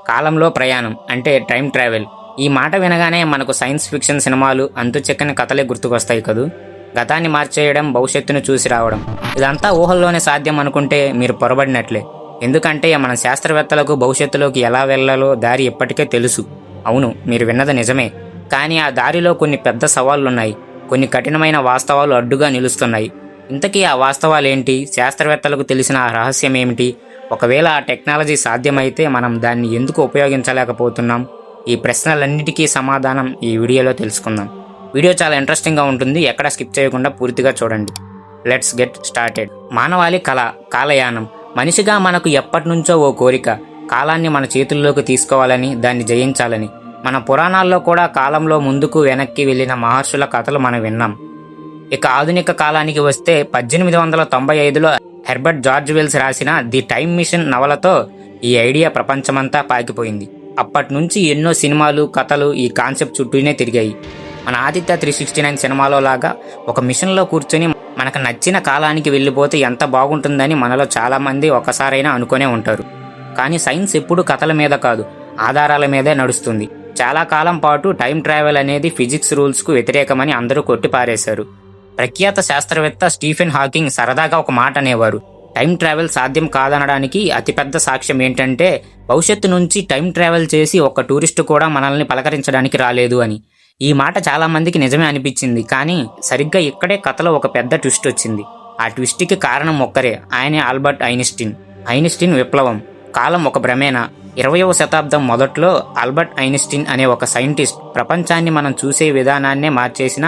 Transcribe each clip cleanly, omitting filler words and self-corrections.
కాలంలో ప్రయాణం అంటే టైం ట్రావెల్. ఈ మాట వినగానే మనకు సైన్స్ ఫిక్షన్ సినిమాలు, అంతుచిక్కని కథలే గుర్తుకొస్తాయి కదూ. గతాన్ని మార్చేయడం, భవిష్యత్తును చూసి రావడం, ఇదంతా ఊహల్లోనే సాధ్యం అనుకుంటే మీరు పొరబడినట్లే. ఎందుకంటే మన శాస్త్రవేత్తలకు భవిష్యత్తులోకి ఎలా వెళ్లాలో దారి ఇప్పటికే తెలుసు. అవును, మీరు విన్నది నిజమే. కానీ ఆ దారిలో కొన్ని పెద్ద సవాళ్లున్నాయి. కొన్ని కఠినమైన వాస్తవాలు అడ్డుగా నిలుస్తున్నాయి. ఇంతకీ ఆ వాస్తవాలేంటి? శాస్త్రవేత్తలకు తెలిసిన ఆ రహస్యం ఏమిటి? ఒకవేళ ఆ టెక్నాలజీ సాధ్యమైతే మనం దాన్ని ఎందుకు ఉపయోగించలేకపోతున్నాం? ఈ ప్రశ్నలన్నిటికీ సమాధానం ఈ వీడియోలో తెలుసుకుందాం. వీడియో చాలా ఇంట్రెస్టింగ్గా ఉంటుంది. ఎక్కడ స్కిప్ చేయకుండా పూర్తిగా చూడండి. Let's get started. మానవాళి కళ, కాలయానం. మనిషిగా మనకు ఎప్పటినుంచో ఓ కోరిక, కాలాన్ని మన చేతుల్లోకి తీసుకోవాలని, దాన్ని జయించాలని. మన పురాణాల్లో కూడా కాలంలో ముందుకు వెనక్కి వెళ్ళిన మహర్షుల కథలు మనం విన్నాం. ఇక ఆధునిక కాలానికి వస్తే 1895లో హెర్బర్ట్ జార్జ్ వెల్స్ రాసిన ది టైమ్ మిషన్ నవలతో ఈ ఐడియా ప్రపంచమంతా పాకిపోయింది. అప్పటి నుంచి ఎన్నో సినిమాలు, కథలు ఈ కాన్సెప్ట్ చుట్టూనే తిరిగాయి. మన ఆదిత్య 369 సినిమాలో లాగా ఒక మిషన్లో కూర్చొని మనకు నచ్చిన కాలానికి వెళ్ళిపోతే ఎంత బాగుంటుందని మనలో చాలామంది ఒకసారైనా అనుకునే ఉంటారు. కానీ సైన్స్ ఎప్పుడు కథల మీద కాదు, ఆధారాల మీదే నడుస్తుంది. చాలా కాలం పాటు టైం ట్రావెల్ అనేది ఫిజిక్స్ రూల్స్కు వ్యతిరేకమని అందరూ కొట్టిపారేశారు. ప్రఖ్యాత శాస్త్రవేత్త స్టీఫెన్ హాకింగ్ సరదాగా ఒక మాట అనేవారు: టైం ట్రావెల్ సాధ్యం కాదనడానికి అతిపెద్ద సాక్ష్యం ఏంటంటే భవిష్యత్తు నుంచి టైం ట్రావెల్ చేసి ఒక్క టూరిస్టు కూడా మనల్ని పలకరించడానికి రాలేదు అని. ఈ మాట చాలా మందికి నిజమే అనిపించింది. కానీ సరిగ్గా ఇక్కడే కథలో ఒక పెద్ద ట్విస్ట్ వచ్చింది. ఆ ట్విస్ట్కి కారణం ఒక్కరే, ఆయనే ఆల్బర్ట్ ఐన్స్టీన్. ఐన్స్టీన్ విప్లవం. కాలం ఒక భ్రమేనా? 20వ శతాబ్దం మొదట్లో ఆల్బర్ట్ ఐన్స్టీన్ అనే ఒక సైంటిస్ట్ ప్రపంచాన్ని మనం చూసే విధానాన్నే మార్చేసిన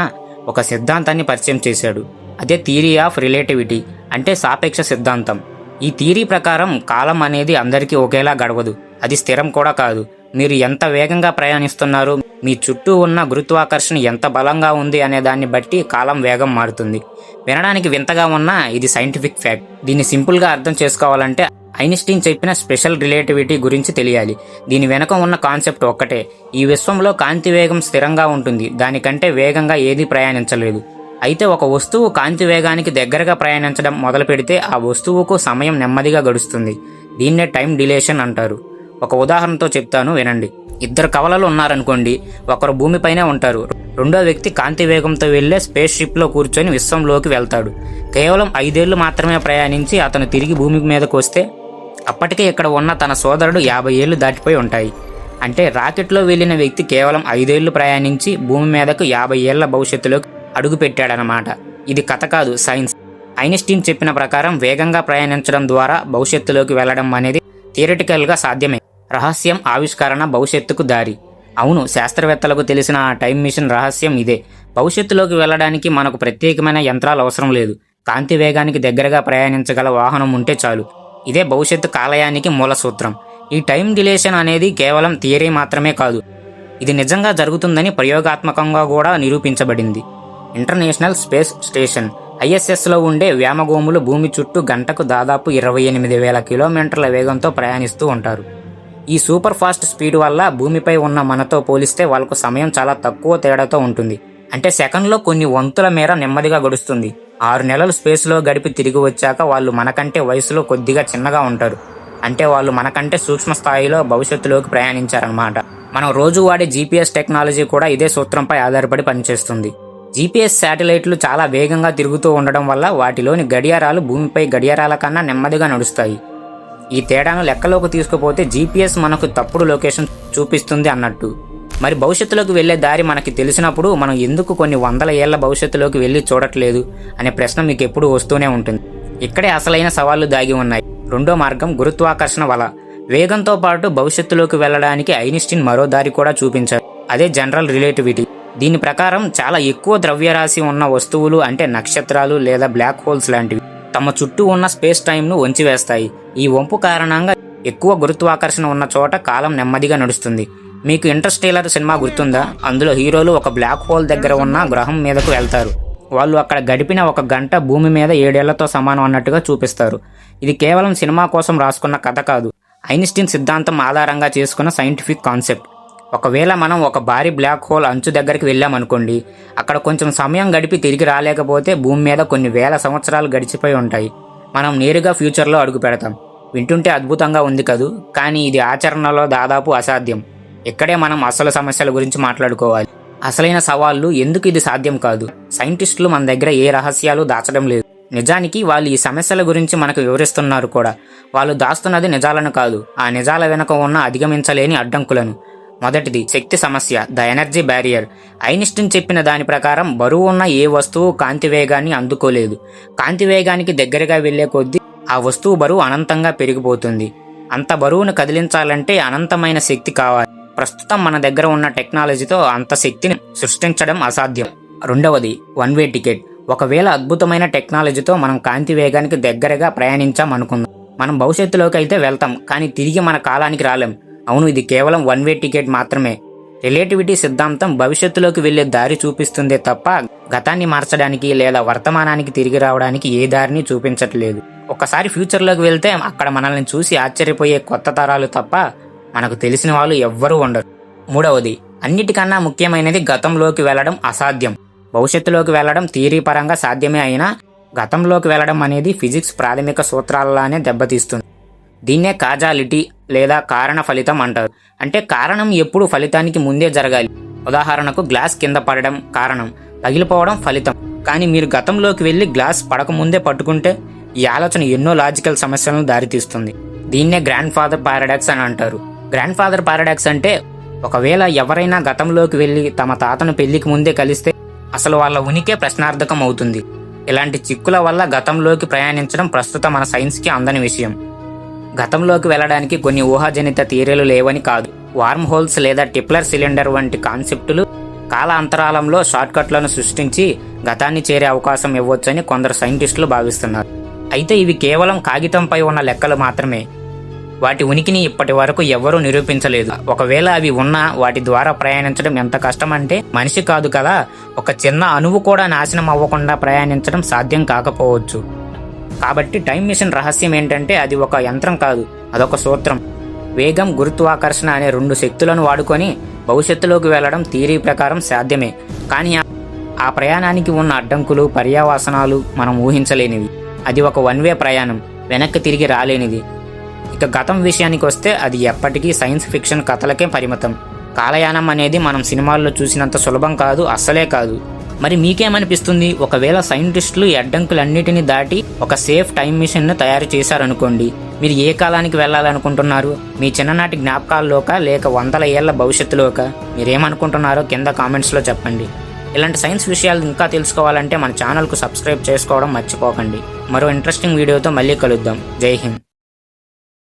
ఒక సిద్ధాంతాన్ని పరిచయం చేశాడు. అదే థియరీ ఆఫ్ రిలేటివిటీ, అంటే సాపేక్ష సిద్ధాంతం. ఈ థియరీ ప్రకారం కాలం అనేది అందరికీ ఒకేలా గడవదు, అది స్థిరం కూడా కాదు. మీరు ఎంత వేగంగా ప్రయాణిస్తున్నారు, మీ చుట్టూ ఉన్న గురుత్వాకర్షణ ఎంత బలంగా ఉంది అనే దాన్ని బట్టి కాలం వేగం మారుతుంది. వినడానికి వింతగా ఉన్నా ఇది సైంటిఫిక్ ఫ్యాక్ట్. దీన్ని సింపుల్గా అర్థం చేసుకోవాలంటే ఐన్స్టీన్ చెప్పిన స్పెషల్ రిలేటివిటీ గురించి తెలియాలి. దీని వెనుక ఉన్న కాన్సెప్ట్ ఒక్కటే: ఈ విశ్వంలో కాంతి వేగం స్థిరంగా ఉంటుంది, దానికంటే వేగంగా ఏదీ ప్రయాణించలేదు. అయితే ఒక వస్తువు కాంతి వేగానికి దగ్గరగా ప్రయాణించడం మొదలు పెడితే ఆ వస్తువుకు సమయం నెమ్మదిగా గడుస్తుంది. దీన్నే టైం డిలేషన్ అంటారు. ఒక ఉదాహరణతో చెప్తాను, వినండి. ఇద్దరు కవలలు ఉన్నారనుకోండి. ఒకరు భూమిపైనే ఉంటారు, రెండో వ్యక్తి కాంతి వేగంతో వెళ్లే స్పేస్ షిప్లో కూర్చొని విశ్వంలోకి వెళ్తాడు. కేవలం 5 ఏళ్లు మాత్రమే ప్రయాణించి అతను తిరిగి భూమి మీదకు వస్తే అప్పటికే ఇక్కడ ఉన్న తన సోదరుడు 50 ఏళ్లు దాటిపోయి ఉంటాయి. అంటే రాకెట్లో వెళ్లిన వ్యక్తి కేవలం 5 ఏళ్లు ప్రయాణించి భూమి మీదకు 50 ఏళ్ల భవిష్యత్తులోకి అడుగుపెట్టాడనమాట. ఇది కథ కాదు, సైన్స్. ఐన్స్టీన్ చెప్పిన ప్రకారం వేగంగా ప్రయాణించడం ద్వారా భవిష్యత్తులోకి వెళ్లడం అనేది థియరిటికల్గా సాధ్యమే. రహస్యం, ఆవిష్కరణ, భవిష్యత్తుకు దారి. అవును, శాస్త్రవేత్తలకు తెలిసిన ఆ టైం మిషన్ రహస్యం ఇదే. భవిష్యత్తులోకి వెళ్లడానికి మనకు ప్రత్యేకమైన యంత్రాలు అవసరం లేదు. కాంతి వేగానికి దగ్గరగా ప్రయాణించగల వాహనం ఉంటే చాలు. ఇదే భవిష్యత్తు కాలయానికి మూల సూత్రం. ఈ టైం డిలేషన్ అనేది కేవలం థియరీ మాత్రమే కాదు, ఇది నిజంగా జరుగుతుందని ప్రయోగాత్మకంగా కూడా నిరూపించబడింది. ఇంటర్నేషనల్ స్పేస్ స్టేషన్ ISSలో ఉండే వ్యోమగోములు భూమి చుట్టూ గంటకు దాదాపు 28,000 కిలోమీటర్ల వేగంతో ప్రయాణిస్తూ ఉంటారు. ఈ సూపర్ ఫాస్ట్ స్పీడ్ వల్ల భూమిపై ఉన్న మనతో పోలిస్తే వాళ్ళకు సమయం చాలా తక్కువ తేడాతో ఉంటుంది. అంటే సెకండ్లో కొన్ని వంతుల మేర నెమ్మదిగా గడుస్తుంది. 6 నెలలు స్పేస్లో గడిపి తిరిగి వచ్చాక వాళ్ళు మనకంటే వయసులో కొద్దిగా చిన్నగా ఉంటారు. అంటే వాళ్ళు మనకంటే సూక్ష్మ స్థాయిలో భవిష్యత్తులోకి ప్రయాణించారన్నమాట. మనం రోజు వాడే GPS టెక్నాలజీ కూడా ఇదే సూత్రంపై ఆధారపడి పనిచేస్తుంది. GPS శాటిలైట్లు చాలా వేగంగా తిరుగుతూ ఉండడం వల్ల వాటిలోని గడియారాలు భూమిపై గడియారాల కన్నా నెమ్మదిగా నడుస్తాయి. ఈ తేడాను లెక్కలోకి తీసుకుపోతే GPS మనకు తప్పుడు లొకేషన్ చూపిస్తుంది అన్నట్టు. మరి భవిష్యత్తులోకి వెళ్లే దారి మనకి తెలిసినప్పుడు మనం ఎందుకు కొన్ని వందల ఏళ్ల భవిష్యత్తులోకి వెళ్ళి చూడట్లేదు అనే ప్రశ్న మీకు ఎప్పుడు వస్తూనే ఉంటుంది. ఇక్కడే అసలైన సవాళ్లు దాగి ఉన్నాయి. రెండో మార్గం గురుత్వాకర్షణ వల. వేగంతో పాటు భవిష్యత్తులోకి వెళ్లడానికి ఐన్స్టీన్ మరో దారి కూడా చూపించారు. అదే జనరల్ రిలేటివిటీ. దీని ప్రకారం చాలా ఎక్కువ ద్రవ్యరాశి ఉన్న వస్తువులు, అంటే నక్షత్రాలు లేదా బ్లాక్ హోల్స్ లాంటివి, తమ చుట్టూ ఉన్న స్పేస్ టైంను వంచివేస్తాయి. ఈ వంపు కారణంగా ఎక్కువ గురుత్వాకర్షణ ఉన్న చోట కాలం నెమ్మదిగా నడుస్తుంది. మీకు ఇంటర్స్టెల్లార్ సినిమా గుర్తుందా? అందులో హీరోలు ఒక బ్లాక్ హోల్ దగ్గర ఉన్న గ్రహం మీదకు వెళ్తారు. వాళ్ళు అక్కడ గడిపిన 1 గంట భూమి మీద 7 ఏళ్లతో సమానం అన్నట్టుగా చూపిస్తారు. ఇది కేవలం సినిమా కోసం రాసుకున్న కథ కాదు, ఐన్స్టీన్ సిద్ధాంతం ఆధారంగా చేసుకున్న సైంటిఫిక్ కాన్సెప్ట్. ఒకవేళ మనం ఒక భారీ బ్లాక్ హోల్ అంచు దగ్గరికి వెళ్ళామనుకోండి, అక్కడ కొంచెం సమయం గడిపి తిరిగి రాలేకపోతే భూమి మీద కొన్ని వేల సంవత్సరాలు గడిచిపోయి ఉంటాయి. మనం నేరుగా ఫ్యూచర్లో అడుగు పెడతాం. వింటుంటే అద్భుతంగా ఉంది కదూ, కానీ ఇది ఆచరణలో దాదాపు అసాధ్యం. ఇక్కడే మనం అసలు సమస్యల గురించి మాట్లాడుకోవాలి. అసలైన సవాళ్లు ఎందుకు ఇది సాధ్యం కాదు. సైంటిస్టులు మన దగ్గర ఏ రహస్యాలు దాచడం లేదు. నిజానికి వాళ్ళు ఈ సమస్యల గురించి మనకు వివరిస్తున్నారు కూడా. వాళ్ళు దాస్తున్నది నిజాలను కాదు, ఆ నిజాల వెనుక ఉన్న అధిగమించలేని అడ్డంకులను. మొదటిది శక్తి సమస్య, ద ఎనర్జీ బ్యారియర్. ఐన్స్టీన్ చెప్పిన దాని ప్రకారం బరువు ఉన్న ఏ వస్తువు కాంతి వేగాన్ని అందుకోలేదు. కాంతి వేగానికి దగ్గరగా వెళ్లే కొద్దీ ఆ వస్తువు బరువు అనంతంగా పెరిగిపోతుంది. అంత బరువును కదిలించాలంటే అనంతమైన శక్తి కావాలి. ప్రస్తుతం మన దగ్గర ఉన్న టెక్నాలజీతో అంత శక్తిని సృష్టించడం అసాధ్యం. రెండవది వన్ వే టికెట్. ఒకవేళ అద్భుతమైన టెక్నాలజీతో మనం కాంతి వేగానికి దగ్గరగా ప్రయాణించామనుకుందాం. మనం భవిష్యత్తులోకి అయితే వెళ్తాం, కానీ తిరిగి మన కాలానికి రాలేం. అవును, ఇది కేవలం వన్ వే టికెట్ మాత్రమే. రిలేటివిటీ సిద్ధాంతం భవిష్యత్తులోకి వెళ్లే దారి చూపిస్తుందే తప్ప గతాన్ని మార్చడానికి లేదా వర్తమానానికి తిరిగి రావడానికి ఏ దారిని చూపించట్లేదు. ఒకసారి ఫ్యూచర్లోకి వెళ్తే అక్కడ మనల్ని చూసి ఆశ్చర్యపోయే కొత్త తరాలు తప్ప మనకు తెలిసిన వాళ్ళు ఎవ్వరూ ఉండరు. మూడవది, అన్నిటికన్నా ముఖ్యమైనది, గతంలోకి వెళ్లడం అసాధ్యం. భవిష్యత్తులోకి వెళ్లడం థియరీ పరంగా సాధ్యమే అయినా గతంలోకి వెళ్లడం అనేది ఫిజిక్స్ ప్రాథమిక సూత్రాలలానే దెబ్బతీస్తుంది. దీన్నే కాజాలిటీ లేదా కారణ ఫలితం అంటారు. అంటే కారణం ఎప్పుడు ఫలితానికి ముందే జరగాలి. ఉదాహరణకు గ్లాస్ కింద పడడం కారణం, పగిలిపోవడం ఫలితం. కానీ మీరు గతంలోకి వెళ్లి గ్లాస్ పడకముందే పట్టుకుంటే ఈ ఆలోచన ఎన్నో లాజికల్ సమస్యలను దారితీస్తుంది. దీన్నే గ్రాండ్ ఫాదర్ పారాడాక్స్ అని అంటారు. గ్రాండ్ ఫాదర్ పారాడాక్స్ అంటే ఒకవేళ ఎవరైనా గతంలోకి వెళ్లి తమ తాతను పెళ్లికి ముందే కలిస్తే అసలు వాళ్ళ ఉనికే ప్రశ్నార్థకం అవుతుంది. ఇలాంటి చిక్కుల వల్ల గతంలోకి ప్రయాణించడం ప్రస్తుతం మన సైన్స్కి అందని విషయం. గతంలోకి వెళ్లడానికి కొన్ని ఊహాజనిత థియరీలు లేవని కాదు. వార్మ్ హోల్స్ లేదా టిప్లర్ సిలిండర్ వంటి కాన్సెప్టులు కాల అంతరాలంలో షార్ట్కట్లను సృష్టించి గతాన్ని చేరే అవకాశం ఇవ్వొచ్చని కొందరు సైంటిస్టులు భావిస్తున్నారు. అయితే ఇవి కేవలం కాగితంపై ఉన్న లెక్కలు మాత్రమే. వాటి ఉనికిని ఇప్పటి వరకు ఎవ్వరూ నిరూపించలేదు. ఒకవేళ అవి ఉన్నా వాటి ద్వారా ప్రయాణించడం ఎంత కష్టం అంటే మనిషి కాదు కదా, ఒక చిన్న అణువు కూడా నాశనం అవ్వకుండా ప్రయాణించడం సాధ్యం కాకపోవచ్చు. కాబట్టి టైం మిషన్ రహస్యం ఏంటంటే అది ఒక యంత్రం కాదు, అదొక సూత్రం. వేగం, గురుత్వాకర్షణ అనే రెండు శక్తులను వాడుకొని భవిష్యత్తులోకి వెళ్లడం థియరీ ప్రకారం సాధ్యమే. కానీ ఆ ప్రయాణానికి ఉన్న అడ్డంకులు, పర్యావసనాలు మనం ఊహించలేనివి. అది ఒక వన్ వే ప్రయాణం, వెనక్కి తిరిగి రాలేనిది. ఇక గతం విషయానికి వస్తే అది ఎప్పటికీ సైన్స్ ఫిక్షన్ కథలకే పరిమితం. కాలయానం అనేది మనం సినిమాల్లో చూసినంత సులభం కాదు, అస్సలే కాదు. మరి మీకేమనిపిస్తుంది? ఒకవేళ సైంటిస్టులు ఈ అడ్డంకులన్నిటిని దాటి ఒక సేఫ్ టైం మిషన్ను తయారు చేశారనుకోండి, మీరు ఏ కాలానికి వెళ్ళాలనుకుంటున్నారు? మీ చిన్ననాటి జ్ఞాపకాల్లోకా లేక వందల ఏళ్ల భవిష్యత్తులోకా? మీరేమనుకుంటున్నారో కింద కామెంట్స్లో చెప్పండి. ఇలాంటి సైన్స్ విషయాలు ఇంకా తెలుసుకోవాలంటే మన ఛానల్కు సబ్స్క్రైబ్ చేసుకోవడం మర్చిపోకండి. మరో ఇంట్రెస్టింగ్ వీడియోతో మళ్ళీ కలుద్దాం. జై హింద్.